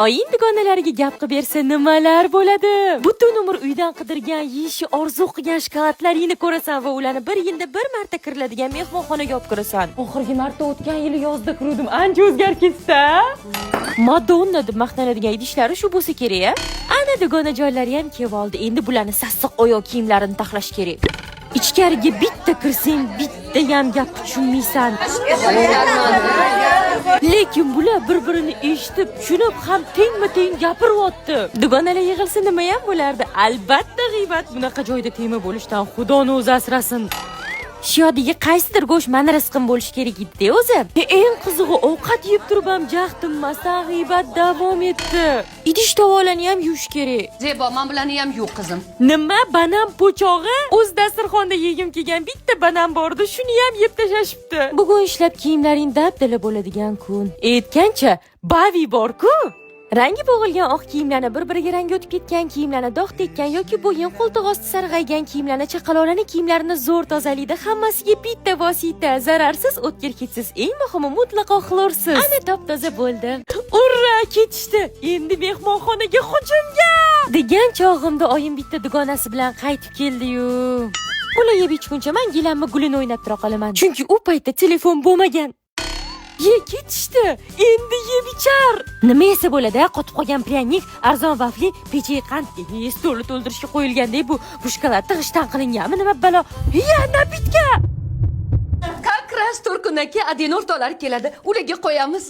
Oying dugonalariga gap qilib bersa nimalar bo'ladi? Butun umr uydan qidirgan, yeyishi orzu qilgan shokoladlaringni ko'rasan va ularni bir yilda bir marta kiriladigan mehmonxonaga olib kirasan. Oxirgi marta o'tgan yili yozda kirdim, ancha o'zgarib ketsa. Madonna deb maqtanadigan idishlari shu bo'lsa kerak-a? Ana dugona joylari ham kelib oldi. Endi bularni sassiq oyoq kiyimlarini taxlash kerak. Ichkariga bitta kirsang, bitta ham gap tushunmaysan. Lekin bular bir-birini eshitib, tushunib ham tengma-teng gapiryapti. Dugonalar yig'ilsa nima ham bo'lardi? Albatta g'iybat. Bunaqa joyda tema bo'lishdan Xudoni o'zi asrasin. Shiyodiga qaysidir go'sht meni rizqim bo'lishi kerak edi o'zi. Eng qizig'i ovqat yeb turib ham jahtimmasdan g'iybat davom etdi. Idish tovolarni ham yuvish kerak. Zebo, men bularni ham yuv qizim. Nima banam po'chog'i? O'z dasturxonda yegim kelgan bitta banam bordi, shuni ham yeb tashlashibdi. Bugun ishlab kiyimlaring dabdala bo'ladigan kun. Aytgancha, bavi bor-ku. Rangi bo'g'ilgan oq kiyimlarni bir-biriga rangi o'tib ketgan kiyimlarni dog' tekkan yoki bo'yin qo'ltiq osti sarg'aygan kiyimlarni chaqaloqlarning kiyimlarini zo'r tozalaydi. Hammasiga bitta vosita, zararsiz, o'tkir hidsiz, eng muhimi mutlaqo xlorsiz. Ana top-toza bo'ldi. Urra, ketishdi. Endi mehmonxonaga hujumga degan chog'imda oyim bitta dugonasi bilan qaytib keldi-yu. Uni yeb ichguncha men gilamni gulini o'ynab tura qolaman. Chunki u paytda telefon bo'lmagan. Ye ketishdi. Endi yeb ichar. Nima esa bo'ladi? Qotib qolgan pryanik, arzon vafli, pechey qand, stolni to'ldirishga qo'yilgandek bu shokolad g'ishtan qilinganmi? Nima balo? Yana bitka. Как раз to'rkunaki adin o'rtoqlari keladi. Ularga qo'yamiz.